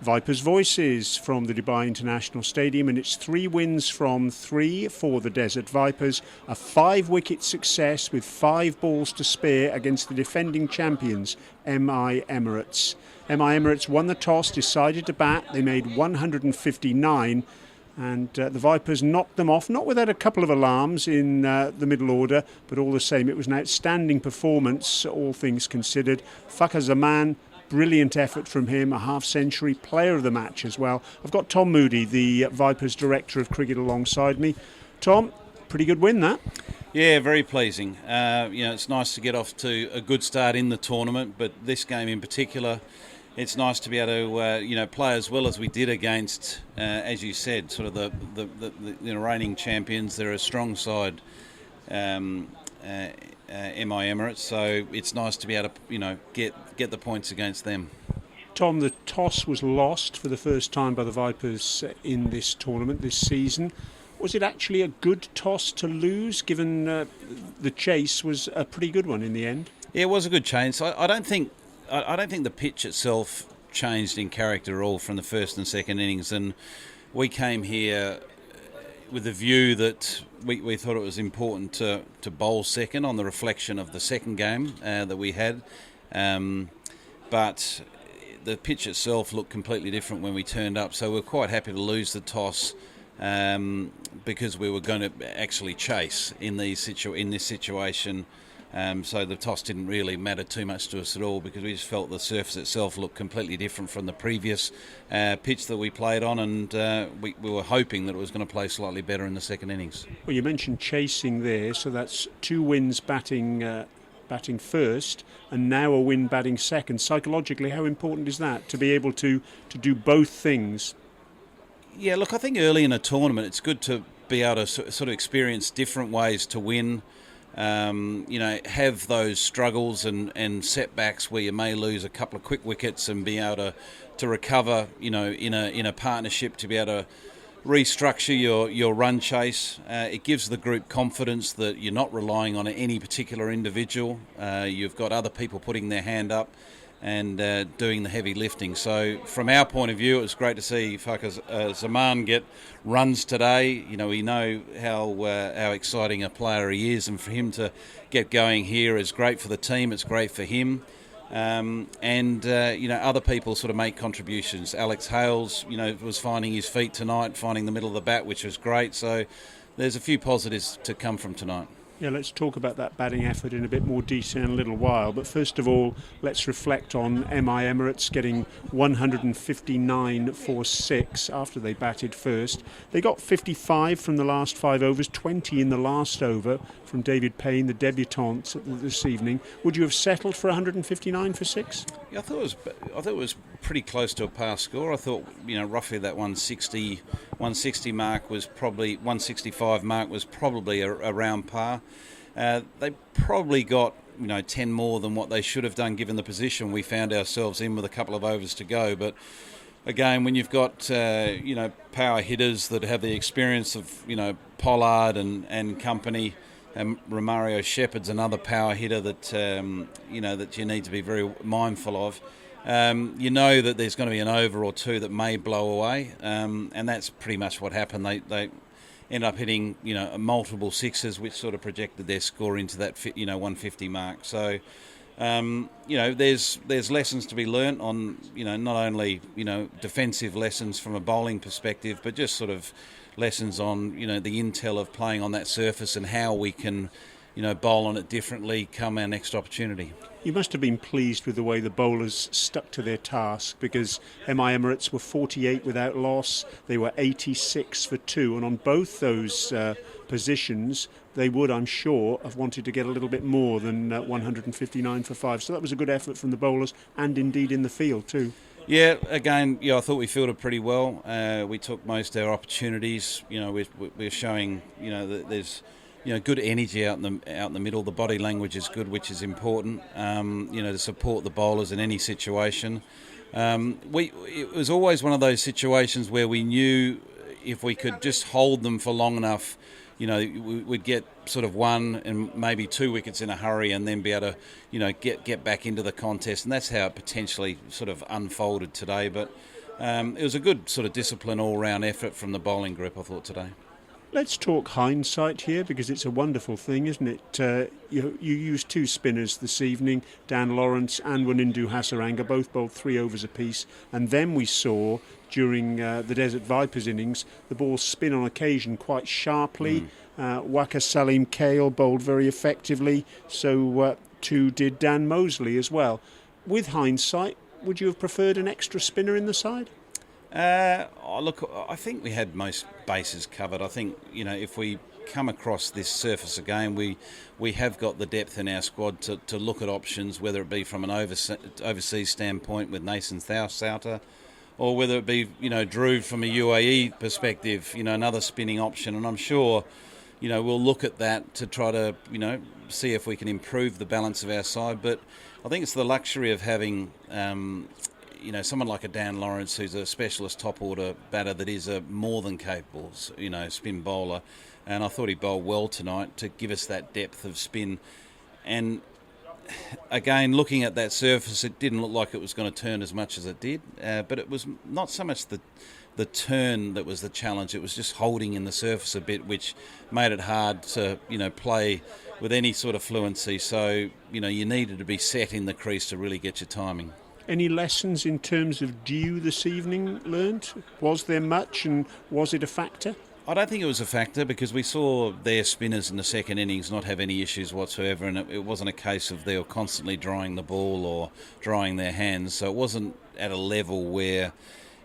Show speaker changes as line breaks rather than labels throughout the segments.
Vipers Voices from the Dubai International Stadium, and it's 3 wins from 3 for the Desert Vipers, a 5-wicket success with 5 balls to spare against the defending champions, MI Emirates. MI Emirates won the toss, decided to bat, they made 159, and the Vipers knocked them off, not without a couple of alarms in the middle order, but all the same it was an outstanding performance, all things considered. Fakhar Zaman, brilliant effort from him, a half-century, player of the match as well. I've got Tom Moody, the Vipers Director of Cricket, alongside me. Tom, pretty good win that.
Yeah, very pleasing. It's nice to get off to a good start in the tournament, but this game in particular, it's nice to be able to play as well as we did against, as you said, sort of the reigning champions. They're a strong side. MI Emirates, so it's nice to be able to get the points against them.
Tom, the toss was lost for the first time by the Vipers in this tournament this season. Was it actually a good toss to lose, given the chase was a pretty good one in the end?
Yeah, it was a good chase. I don't think the pitch itself changed in character at all from the first and second innings, and we came here with the view that we thought it was important to bowl second on the reflection of the second game that we had. But the pitch itself looked completely different when we turned up, so we're quite happy to lose the toss because we were going to actually chase in this situation. So the toss didn't really matter too much to us at all, because we just felt the surface itself looked completely different from the previous pitch that we played on, and we were hoping that it was going to play slightly better in the second innings.
Well, you mentioned chasing there, so that's 2 wins batting first, and now a win batting second. Psychologically, how important is that, to be able to do both things?
Yeah, look, I think early in a tournament it's good to be able to sort of experience different ways to win. Have those struggles and setbacks where you may lose a couple of quick wickets and be able to recover, in a partnership, to be able to restructure your run chase. It gives the group confidence that you're not relying on any particular individual. You've got other people putting their hand up and doing the heavy lifting. So from our point of view, it was great to see Fakhar Zaman get runs today. We know how exciting a player he is, and for him to get going here is great for the team. It's great for him. Other people sort of make contributions. Alex Hales, was finding his feet tonight, finding the middle of the bat, which was great. So there's a few positives to come from tonight.
Yeah, let's talk about that batting effort in a bit more detail in a little while. But first of all, let's reflect on MI Emirates getting 159 for 6 after they batted first. They got 55 from the last 5 overs, 20 in the last over from David Payne, the debutant this evening. Would you have settled for 159 for 6?
Yeah, I thought it was pretty close to a pass score. I thought, roughly that 160 mark was probably 165 mark was probably around par. They probably got 10 more than what they should have done given the position we found ourselves in with a couple of overs to go. But again, when you've got power hitters that have the experience of Pollard and company, and Romario Shepherd's another power hitter that that you need to be very mindful of. That there's going to be an over or two that may blow away, and that's pretty much what happened. They end up hitting multiple sixes, which sort of projected their score into that 150 mark. So there's lessons to be learnt on not only defensive lessons from a bowling perspective, but just sort of lessons on the intel of playing on that surface and how we can bowl on it differently come our next opportunity.
You must have been pleased with the way the bowlers stuck to their task, because MI Emirates were 48 without loss, they were 86 for 2, and on both those positions they would, I'm sure, have wanted to get a little bit more than 159 for 5. So that was a good effort from the bowlers, and indeed in the field too.
Yeah, again, I thought we fielded pretty well. We took most of our opportunities. We're showing that there's good energy out in the middle. The body language is good, which is important. To support the bowlers in any situation. It was always one of those situations where we knew if we could just hold them for long enough, we'd get sort of 1 and maybe 2 wickets in a hurry, and then be able to get back into the contest. And that's how it potentially sort of unfolded today. But it was a good sort of discipline all-round effort from the bowling group, I thought, today.
Let's talk hindsight here, because it's a wonderful thing, isn't it? You used two spinners this evening, Dan Lawrence and Wanindu Hasaranga, both bowled 3 overs apiece, and then we saw during the Desert Vipers innings the ball spin on occasion quite sharply. Waka Salim Kale bowled very effectively, so too did Dan Mosley as well. With hindsight, would you have preferred an extra spinner in the side?
Look, I think we had most bases covered. I think, if we come across this surface again, we have got the depth in our squad to look at options, whether it be from an overseas standpoint with Nathan Souter, or whether it be, Drew from a UAE perspective, another spinning option. And I'm sure, we'll look at that to try to, see if we can improve the balance of our side. But I think it's the luxury of having someone like a Dan Lawrence, who's a specialist top order batter that is a more than capable, spin bowler. And I thought he bowled well tonight to give us that depth of spin. And again, looking at that surface, it didn't look like it was going to turn as much as it did. But it was not so much the turn that was the challenge. It was just holding in the surface a bit, which made it hard to, play with any sort of fluency. So, you needed to be set in the crease to really get your timing.
Any lessons in terms of dew this evening learnt? Was there much, and was it a factor?
I don't think it was a factor, because we saw their spinners in the second innings not have any issues whatsoever, and it wasn't a case of they were constantly drying the ball or drying their hands, so it wasn't at a level where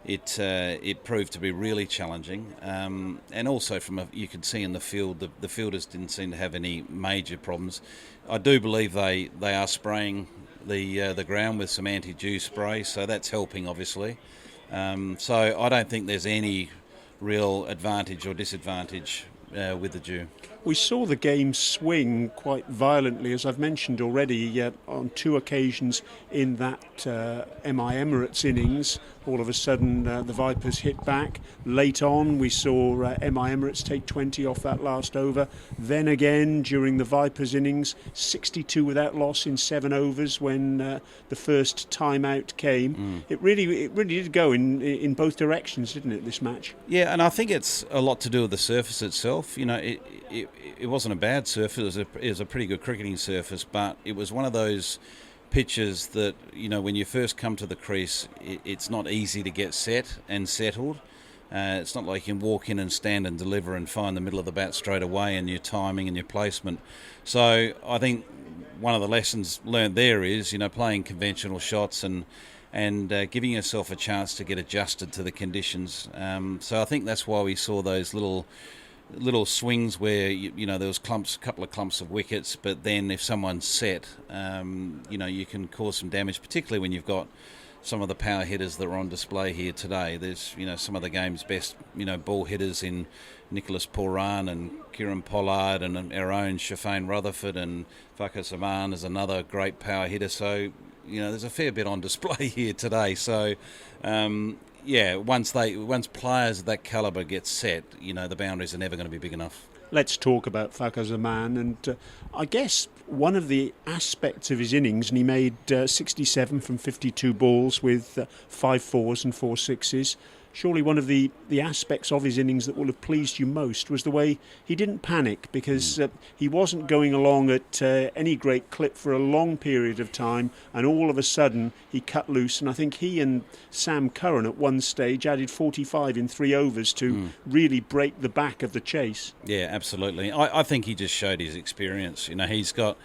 it proved to be really challenging. And also you could see in the field, the fielders didn't seem to have any major problems. I do believe they are spraying the ground with some anti-dew spray, so that's helping, obviously. So I don't think there's any real advantage or disadvantage with the dew.
We saw the game swing quite violently, as I've mentioned already, on 2 occasions in that MI Emirates innings. All of a sudden the Vipers hit back. Late on we saw MI Emirates take 20 off that last over. Then again during the Vipers innings, 62 without loss in 7 overs when the first timeout came. It really did go in both directions, didn't it, this match?
Yeah, and I think it's a lot to do with the surface itself. It wasn't a bad surface. It was a pretty good cricketing surface, but it was one of those pitches that, when you first come to the crease, it's not easy to get set and settled. It's not like you can walk in and stand and deliver and find the middle of the bat straight away and your timing and your placement. So I think one of the lessons learned there is, playing conventional shots and giving yourself a chance to get adjusted to the conditions. So I think that's why we saw those little swings where there was a couple of clumps of wickets, but then if someone's set, you can cause some damage, particularly when you've got some of the power hitters that are on display here today. There's some of the game's best ball hitters in Nicholas Pooran and Kieran Pollard, and our own Shafane Rutherford, and Fakhar Zaman is another great power hitter. So there's a fair bit on display here today. So once players of that calibre get set, the boundaries are never going to be big enough.
Let's talk about Fakhar Zaman, and I guess one of the aspects of his innings, and he made 67 from 52 balls with 5 fours and 4 sixes. Surely one of the aspects of his innings that will have pleased you most was the way he didn't panic, because he wasn't going along at any great clip for a long period of time, and all of a sudden he cut loose. And I think he and Sam Curran at one stage added 45 in 3 overs to really break the back of the chase.
Yeah, absolutely. I think he just showed his experience. He's got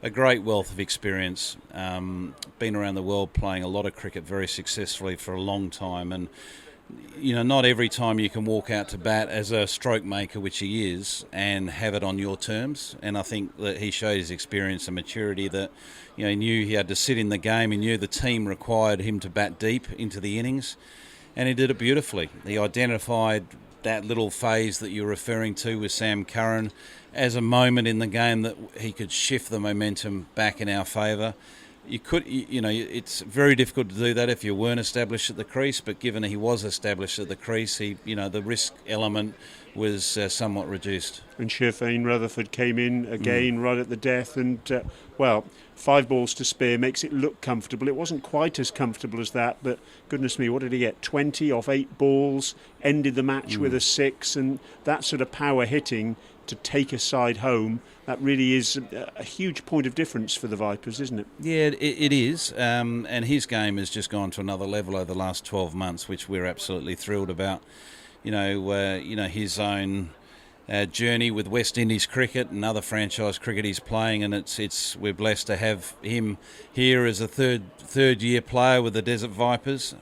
a great wealth of experience, been around the world playing a lot of cricket very successfully for a long time, and not every time you can walk out to bat as a stroke maker, which he is, and have it on your terms. And I think that he showed his experience and maturity, that he knew he had to sit in the game. He knew the team required him to bat deep into the innings, and he did it beautifully. He identified that little phase that you're referring to with Sam Curran as a moment in the game that he could shift the momentum back in our favour. It's very difficult to do that if you weren't established at the crease, but given he was established at the crease, the risk element somewhat reduced.
And Sherfane Rutherford came in again right at the death, and 5 balls to spare makes it look comfortable. It wasn't quite as comfortable as that, but goodness me, what did he get? 20 off 8 balls, ended the match with a 6, and that sort of power hitting to take a side home, that really is a huge point of difference for the Vipers, isn't it?
Yeah, it is, and his game has just gone to another level over the last 12 months, which we're absolutely thrilled about. His own journey with West Indies cricket and other franchise cricket he's playing, and we're blessed to have him here as a third year player with the Desert Vipers.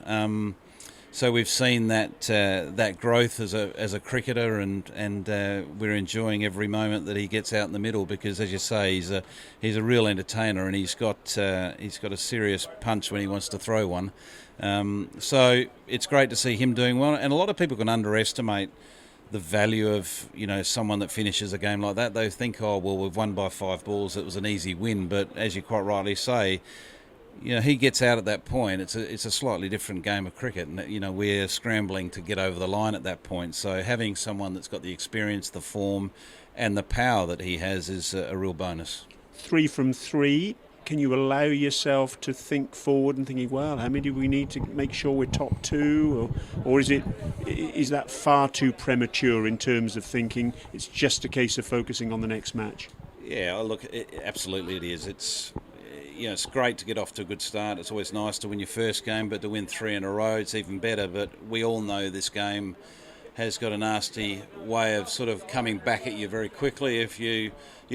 So we've seen that growth as a cricketer, and we're enjoying every moment that he gets out in the middle, because, as you say, he's a real entertainer, and he's got a serious punch when he wants to throw one. So it's great to see him doing well, and a lot of people can underestimate the value of someone that finishes a game like that. They think, oh well, we've won by 5 balls, it was an easy win, but as you quite rightly say, he gets out at that point. It's a slightly different game of cricket, and we're scrambling to get over the line at that point. So having someone that's got the experience, the form, and the power that he has is a real bonus.
3 from 3. Can you allow yourself to think forward and thinking, well, how many do we need to make sure we're top 2, or is that far too premature in terms of thinking it's just a case of focusing on the next match?
Yeah, look, absolutely it is. It's great to get off to a good start. It's always nice to win your first game, but to win 3 in a row, it's even better. But we all know this game has got a nasty way of sort of coming back at you very quickly if you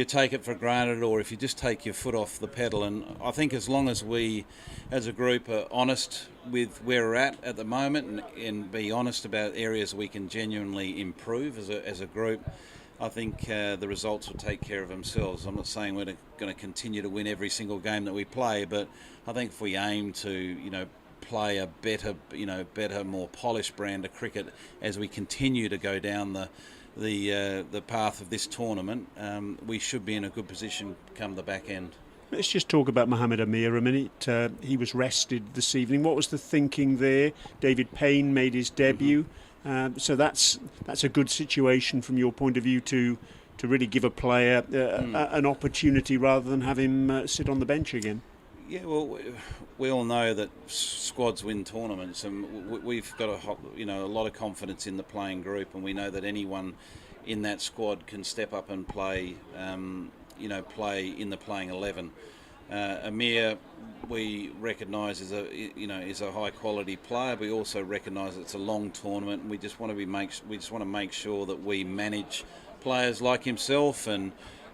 take it for granted, or if you just take your foot off the pedal. And I think as long as we, as a group, are honest with where we're at the moment, and be honest about areas we can genuinely improve as a group, I think the results will take care of themselves. I'm not saying we're going to continue to win every single game that we play, but I think if we aim to, play a better, more polished brand of cricket as we continue to go down the path of this tournament, we should be in a good position come the back end.
Let's just talk about Mohamed Amir a minute. He was rested this evening. What was the thinking there? David Payne made his debut. So that's a good situation from your point of view to really give a player an opportunity rather than have him sit on the bench again.
Yeah, well, we all know that squads win tournaments, and we've got a lot of confidence in the playing group, and we know that anyone in that squad can step up and play in the playing 11. Amir, we recognise is a high quality player. We also recognise it's a long tournament, and we just want to make sure that we manage players like himself, and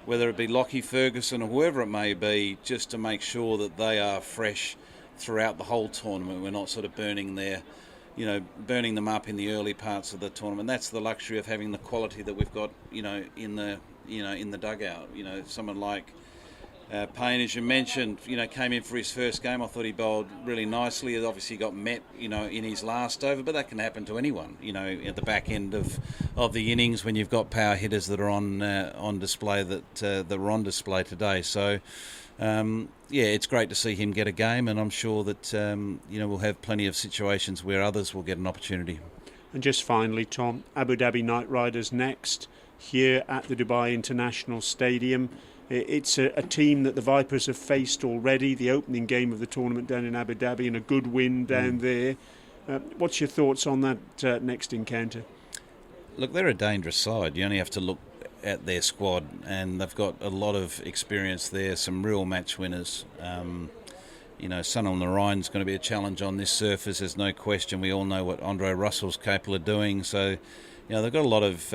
whether it be Lockie Ferguson or whoever it may be, just to make sure that they are fresh throughout the whole tournament. We're not sort of burning them up in the early parts of the tournament. That's the luxury of having the quality that we've got, in the dugout. Someone like Payne, as you mentioned, came in for his first game. I thought he bowled really nicely. He obviously got met, in his last over, but that can happen to anyone, at the back end of the innings when you've got power hitters that are on display that were on display today. So, it's great to see him get a game, and I'm sure that, we'll have plenty of situations where others will get an opportunity.
And just finally, Tom, Abu Dhabi Knight Riders next, here at the Dubai International Stadium. It's a team that the Vipers have faced already, the opening game of the tournament down in Abu Dhabi, and a good win down there. What's your thoughts on that next encounter?
Look, they're a dangerous side. You only have to look at their squad, and they've got a lot of experience there, some real match winners. Sunil Narayan's going to be a challenge on this surface, there's no question. We all know what Andre Russell's capable of doing. So, they've got a lot of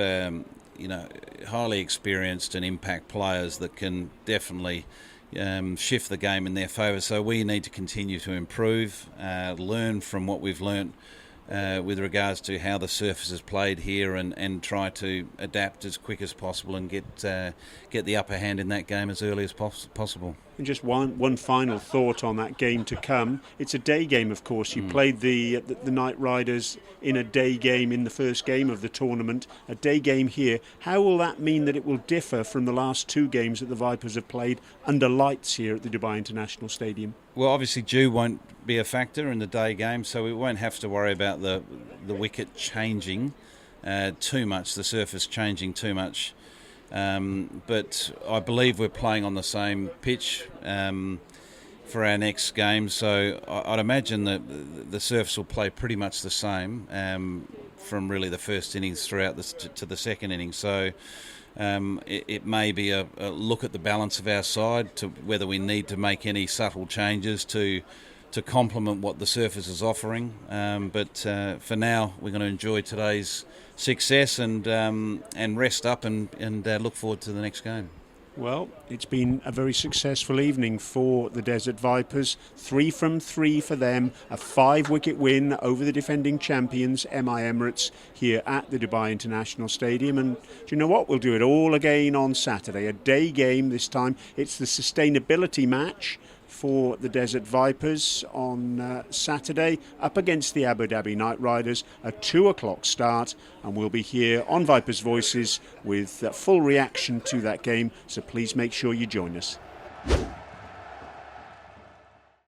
highly experienced and impact players that can definitely shift the game in their favour. So we need to continue to improve, learn from what we've learnt with regards to how the surface is played here, and try to adapt as quick as possible and get the upper hand in that game as early as possible.
And just one final thought on that game to come. It's a day game, of course. You played the Knight Riders in a day game in the first game of the tournament, a day game here. How will that mean that it will differ from the last 2 games that the Vipers have played under lights here at the Dubai International Stadium?
Well, obviously dew won't be a factor in the day game, so we won't have to worry about the wicket changing too much, the surface changing too much. But I believe we're playing on the same pitch for our next game, so I'd imagine that the surface will play pretty much the same from really the first innings throughout to the second innings. So it may be a look at the balance of our side, to whether we need to make any subtle changes to complement what the surface is offering. But for now, we're going to enjoy today's success and rest up and look forward to the next game.
Well, it's been a very successful evening for the Desert Vipers. 3 from 3 for them, a 5-wicket win over the defending champions, MI Emirates, here at the Dubai International Stadium. And do you know what? We'll do it all again on Saturday, a day game this time. It's the sustainability match for the Desert Vipers on Saturday, up against the Abu Dhabi Knight Riders, a 2 o'clock start, and we'll be here on Vipers Voices with full reaction to that game, so please make sure you join us.